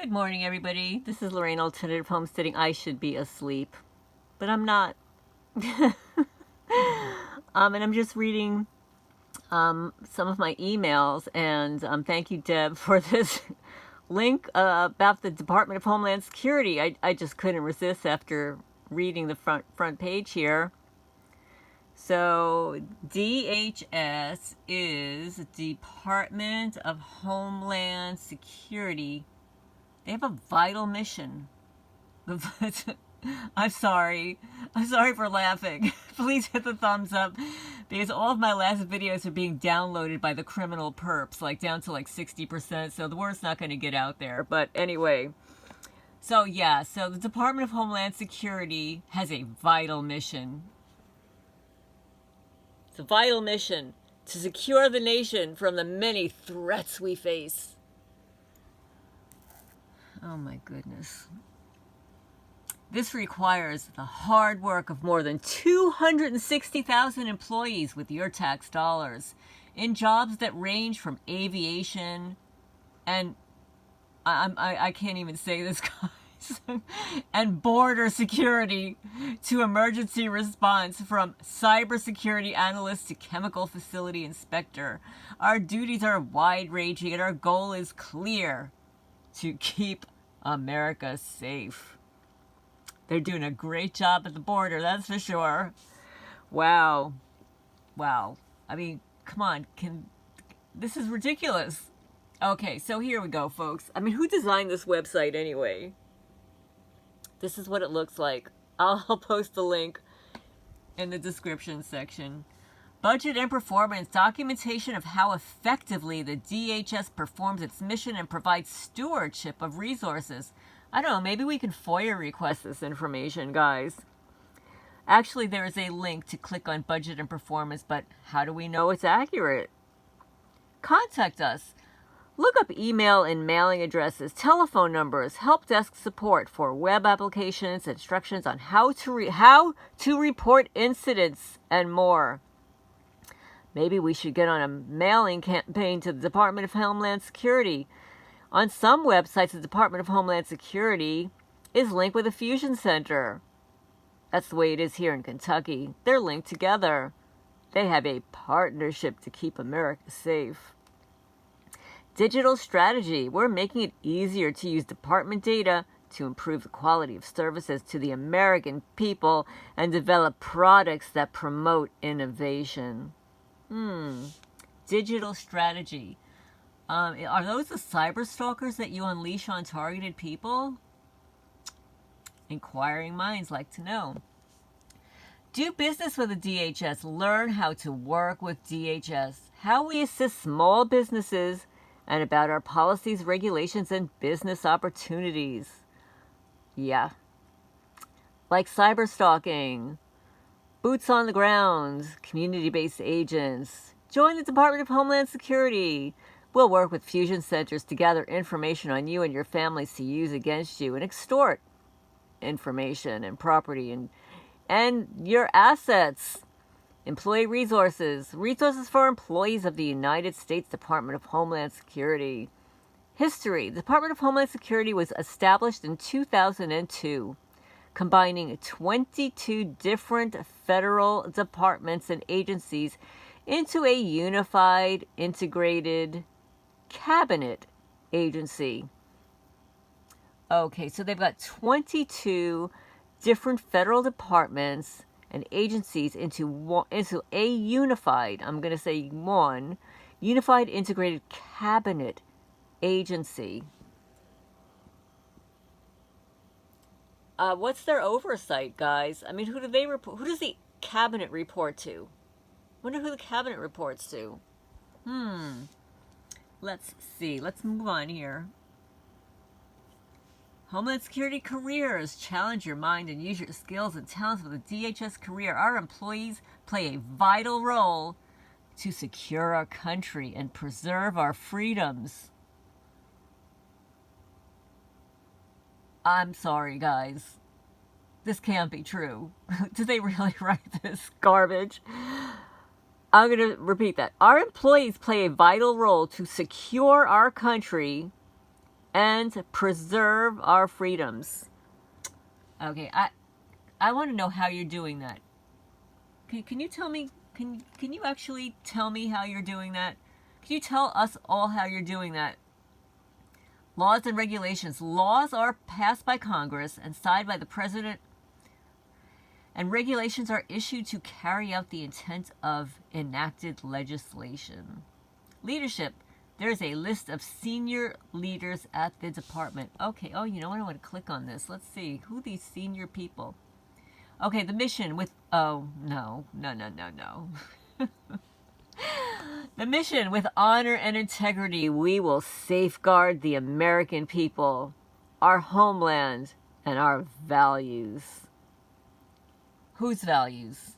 Good morning, everybody. This is Lorraine, Alternative Homesteading. I should be asleep, but I'm not. And I'm just reading some of my emails, and thank you, Deb, for this link about the Department of Homeland Security. I just couldn't resist after reading the front page here. So DHS is Department of Homeland Security. They have a vital mission. I'm sorry for laughing. Please hit the thumbs up, because all of my last videos are being downloaded by the criminal perps, like down to like 60%, so the word's not going to get out there. But anyway, so yeah, so the Department of Homeland Security has a vital mission. It's a vital mission to secure the nation from the many threats we face. Oh my goodness. This requires the hard work of more than 260,000 employees with your tax dollars in jobs that range from aviation and I can't even say this, guys, and border security to emergency response, from cybersecurity analyst to chemical facility inspector. Our duties are wide-ranging and our goal is clear: to keep America safe. They're doing a great job at the border, that's for sure. Wow. I mean, come on, this is ridiculous. Okay, so here we go, folks. I mean, who designed this website anyway? This is what it looks like. I'll post the link in the description section. Budget and performance, documentation of how effectively the DHS performs its mission and provides stewardship of resources. I don't know, maybe we can FOIA request this information, guys. Actually, there is a link to click on budget and performance, but how do we know it's accurate? Contact us. Look up email and mailing addresses, telephone numbers, help desk support for web applications, instructions on how to report incidents, and more. Maybe we should get on a mailing campaign to the Department of Homeland Security. On some websites, the Department of Homeland Security is linked with a fusion center. That's the way it is here in Kentucky. They're linked together. They have a partnership to keep America safe. Digital strategy. We're making it easier to use department data to improve the quality of services to the American people and develop products that promote innovation. Digital strategy. Are those the cyber stalkers that you unleash on targeted people? Inquiring minds like to know. Do business with the DHS. Learn how to work with DHS. How we assist small businesses, and about our policies, regulations, and business opportunities. Yeah. Like cyber stalking. Boots on the ground, community-based agents. Join the Department of Homeland Security. We'll work with fusion centers to gather information on you and your families to use against you and extort information and property and your assets. Employee resources for employees of the United States Department of Homeland Security. History. The Department of Homeland Security was established in 2002. Combining 22 different federal departments and agencies into a unified, integrated cabinet agency. Okay, so they've got 22 different federal departments and agencies into a unified, I'm going to say one, unified, integrated cabinet agency. What's their oversight, guys? I mean, who do they report? Who does the cabinet report to? Wonder who the cabinet reports to. Let's see. Let's move on here. Homeland Security careers. Challenge your mind and use your skills and talents with a DHS career. Our employees play a vital role to secure our country and preserve our freedoms. I'm sorry, guys. This can't be true. Did they really write this garbage? I'm going to repeat that. Our employees play a vital role to secure our country and preserve our freedoms. Okay, I want to know how you're doing that. Can you tell me, can you actually tell me how you're doing that? Can you tell us all how you're doing that? Laws and regulations. Laws are passed by Congress and signed by the President, and regulations are issued to carry out the intent of enacted legislation. Leadership. There's a list of senior leaders at the department. Okay, oh, you know what? I want to click on this. Let's see. Who are these senior people? Okay, the mission with... Oh, no. The mission, with honor and integrity, we will safeguard the American people, our homeland, and our values. Whose values?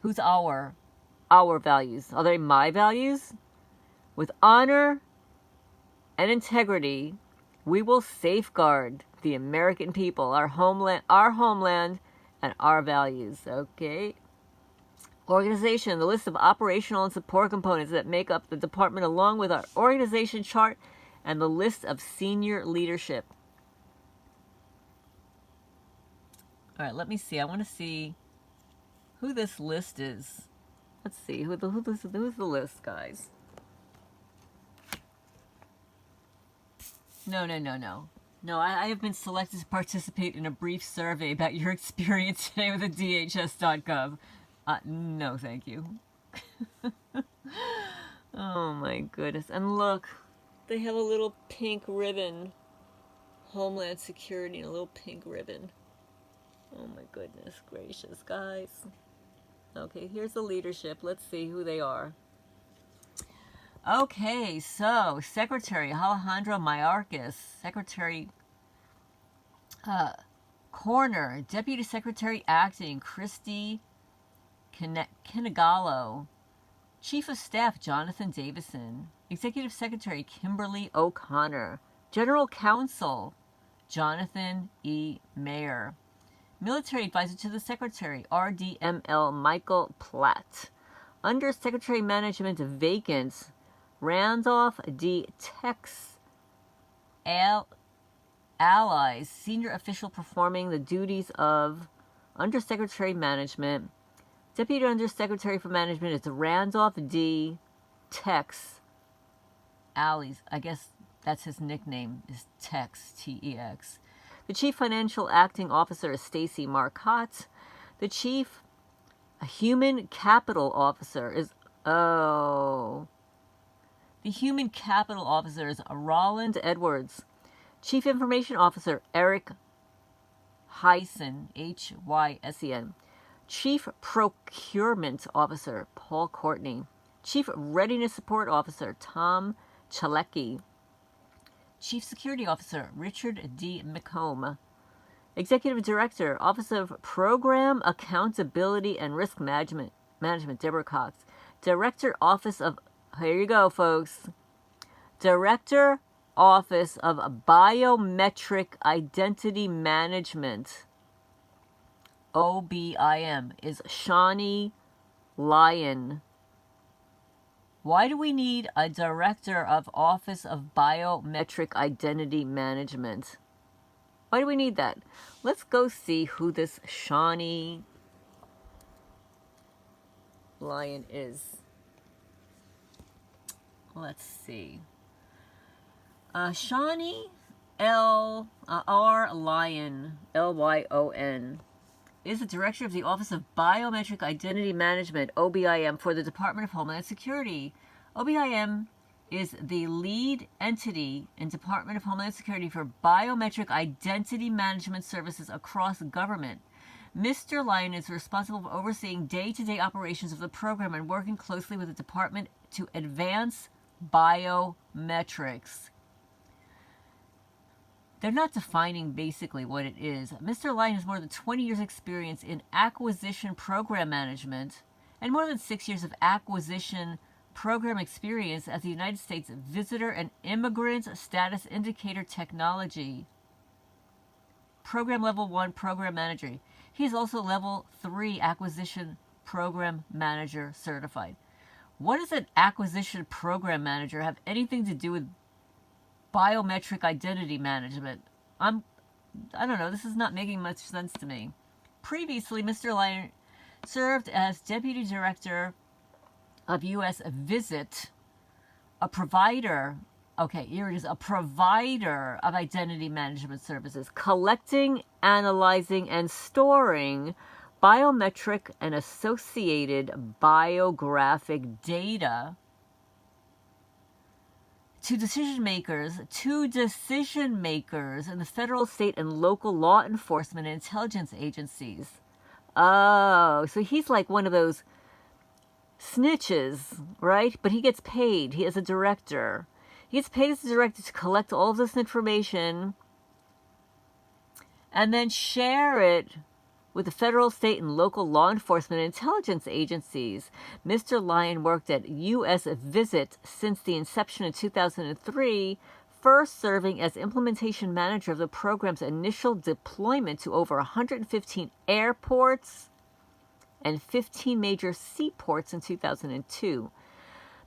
Who's our values? Are they my values? With honor and integrity, we will safeguard the American people, our homeland, and our values. Okay. Organization, the list of operational and support components that make up the department, along with our organization chart and the list of senior leadership. All right, let me see. I want to see who this list is. Let's see. Who's the list, guys? No. No, I have been selected to participate in a brief survey about your experience today with the DHS.gov. No, thank you. Oh my goodness. And look, they have a little pink ribbon. Homeland Security and a little pink ribbon. Oh my goodness gracious, guys. Okay, here's the leadership. Let's see who they are. Okay, so Secretary Alejandro Mayorkas, Secretary Coroner, Deputy Secretary Acting Christy Kinigalo, Chief of Staff Jonathan Davison, Executive Secretary Kimberly O'Connor, General Counsel Jonathan E. Mayer, Military Advisor to the Secretary RDML Michael Platt, Under Secretary Management vacant Randolph D. Tex Allies, Senior Official performing the duties of Undersecretary Management. Deputy Undersecretary for Management is Randolph D. Tex Allies. I guess that's his nickname, is Tex, T-E-X. The Chief Financial Acting Officer is Stacy Marcotte. The Chief Human Capital Officer is... The Human Capital Officer is Roland Edwards. Chief Information Officer Eric Hysen, H-Y-S-E-N. Chief Procurement Officer Paul Courtney. Chief Readiness Support Officer Tom Chalecki. Chief Security Officer Richard D. McComb. Executive Director, Office of Program Accountability and Risk Management, Deborah Cox. Director, Office of... Here you go, folks. Director, Office of Biometric Identity Management, OBIM, is Shawnee Lyon. Why do we need a Director of Office of Biometric Identity Management? Why do we need that? Let's go see who this Shawnee Lyon is. Let's see. Shawnee R. Lyon, Lyon, is the Director of the Office of Biometric Identity Management, OBIM, for the Department of Homeland Security. OBIM is the lead entity in Department of Homeland Security for biometric identity management services across government. Mr. Lyon is responsible for overseeing day-to-day operations of the program and working closely with the department to advance biometrics. They're not defining basically what it is. Mr. Lyon has more than 20 years experience in acquisition program management and more than 6 years of acquisition program experience as the United States Visitor and Immigrant Status Indicator Technology Program Level 1 Program Manager. He is also Level 3 Acquisition Program Manager certified. What does an acquisition program manager have anything to do with biometric identity management. I don't know, this is not making much sense to me. Previously, Mr. Lyon served as Deputy Director of U.S. Visit, a provider, okay, here it is, a provider of identity management services, collecting, analyzing, and storing biometric and associated biographic data to decision makers in the federal, state, and local law enforcement and intelligence agencies. Oh, so he's like one of those snitches, right? But he gets paid. He is a director. He gets paid as a director to collect all of this information and then share it with the federal, state, and local law enforcement and intelligence agencies. Mr. Lyon worked at U.S. Visit since the inception in 2003, first serving as implementation manager of the program's initial deployment to over 115 airports and 15 major seaports in 2002.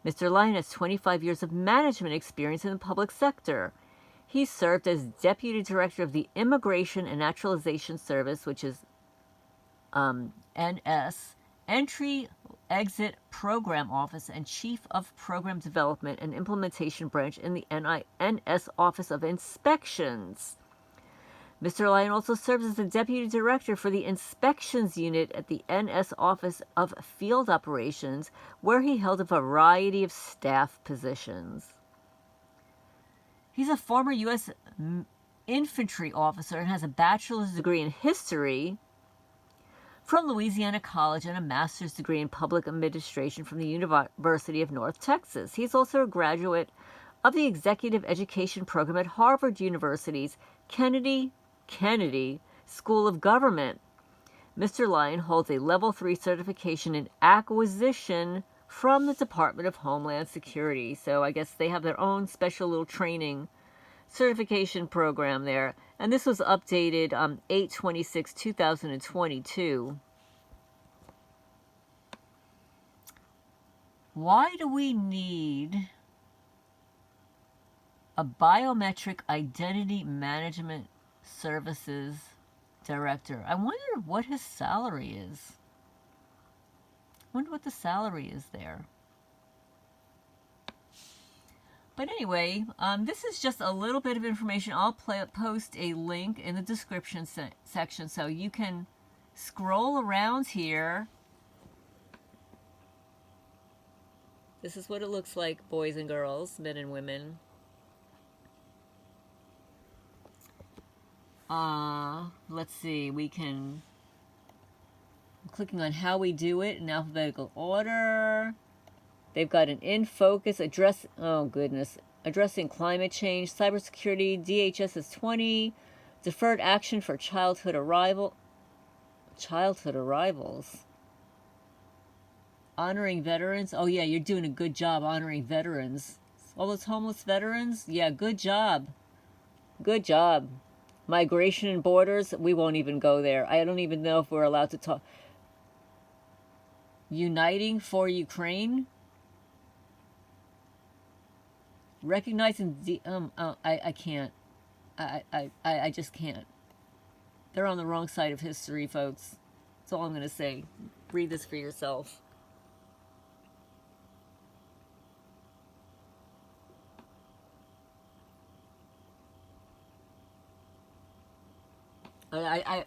Mr. Lyon has 25 years of management experience in the public sector. He served as Deputy Director of the Immigration and Naturalization Service, which is NS, Entry Exit Program Office, and Chief of Program Development and Implementation Branch in the NS Office of Inspections. Mr. Lyon also serves as the Deputy Director for the Inspections Unit at the NS Office of Field Operations, where he held a variety of staff positions. He's a former U.S. infantry officer and has a bachelor's degree in history from Louisiana College and a master's degree in public administration from the University of North Texas. He's also a graduate of the Executive Education Program at Harvard University's Kennedy School of Government. Mr. Lyon holds a Level 3 certification in acquisition from the Department of Homeland Security. So I guess they have their own special little training certification program there. And this was updated 8/26/2022. Why do we need a biometric identity management services director? I wonder what his salary is. I wonder what the salary is there. But anyway, this is just a little bit of information. I'll post a link in the description section so you can scroll around here. This is what it looks like, boys and girls, men and women. Let's see, I'm clicking on how we do it in alphabetical order. They've got an in focus, addressing climate change, cybersecurity, DHS is 20, deferred action for childhood arrivals, honoring veterans. Oh yeah, you're doing a good job honoring veterans. All those homeless veterans, yeah, good job. Good job. Migration and borders, we won't even go there. I don't even know if we're allowed to talk. Uniting for Ukraine. Recognizing the I can't. I just can't. They're on the wrong side of history, folks. That's all I'm going to say. Read this for yourself. I'm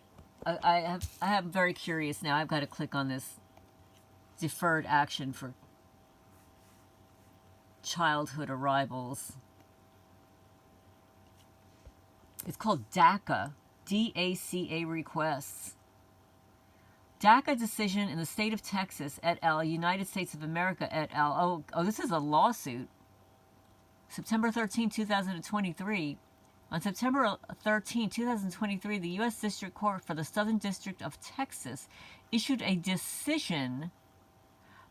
very curious now. I've got to click on this deferred action for childhood arrivals. It's called DACA, D-A-C-A requests. DACA decision in the state of Texas et al., United States of America et al. Oh, this is a lawsuit. September 13, 2023. On September 13, 2023, the U.S. District Court for the Southern District of Texas issued a decision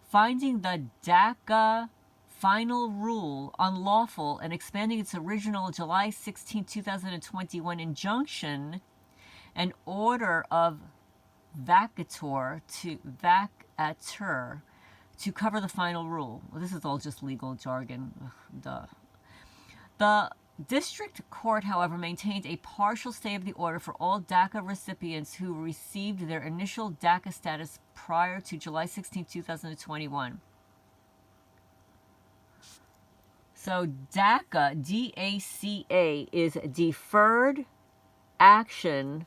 finding the DACA final rule unlawful and expanding its original July 16, 2021 injunction and order of vacatur to cover the final rule. Well, this is all just legal jargon. Ugh, duh. The District Court, however, maintained a partial stay of the order for all DACA recipients who received their initial DACA status prior to July 16, 2021. So DACA, D-A-C-A, is Deferred Action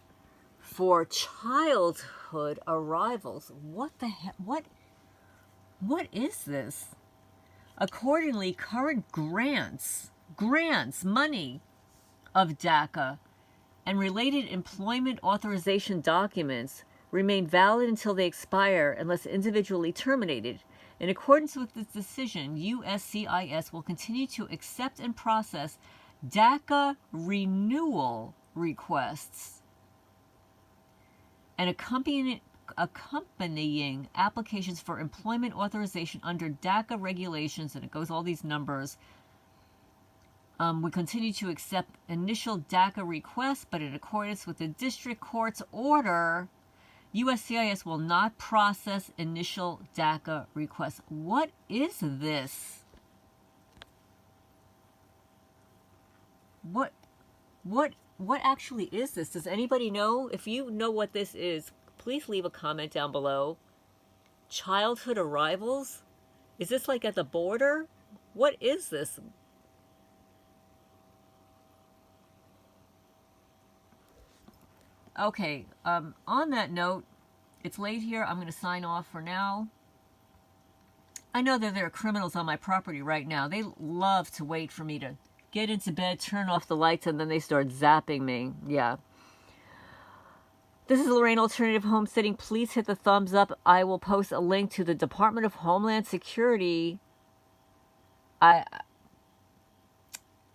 for Childhood Arrivals. What the heck? What is this? Accordingly, current grants, money of DACA and related employment authorization documents remain valid until they expire unless individually terminated. In accordance with this decision, USCIS will continue to accept and process DACA renewal requests and accompanying applications for employment authorization under DACA regulations, and it goes all these numbers. We continue to accept initial DACA requests, but in accordance with the district court's order, USCIS will not process initial DACA requests. What is this? What actually is this? Does anybody know? If you know what this is, please leave a comment down below. Childhood arrivals? Is this like at the border? What is this? Okay, on that note, it's late here. I'm going to sign off for now. I know that there are criminals on my property right now. They love to wait for me to get into bed, turn off the lights, and then they start zapping me. Yeah. This is Lorraine Alternative Homesteading. Please hit the thumbs up. I will post a link to the Department of Homeland Security.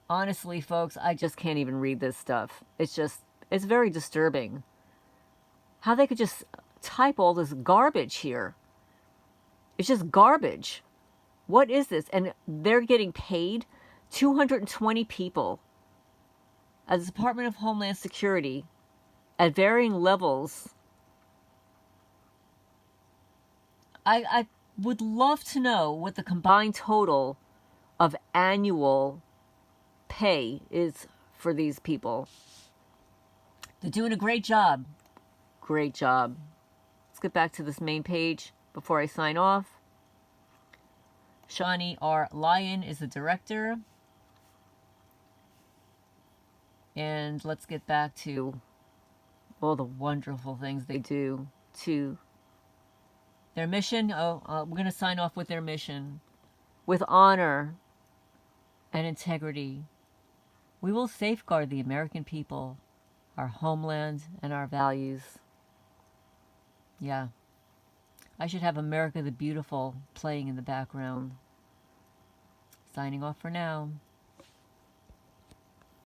Honestly, folks, I just can't even read this stuff. It's very disturbing. How they could just type all this garbage here. It's just garbage. What is this? And they're getting paid 220 people at the Department of Homeland Security at varying levels. I would love to know what the combined total of annual pay is for these people. They're doing a great job. Great job. Let's get back to this main page before I sign off. Shawnee R. Lyon is the director. And let's get back to all the wonderful things they do to their mission. We're going to sign off with their mission. With honor and integrity, we will safeguard the American people, our homeland, and our values. Yeah. I should have America the Beautiful playing in the background. Signing off for now.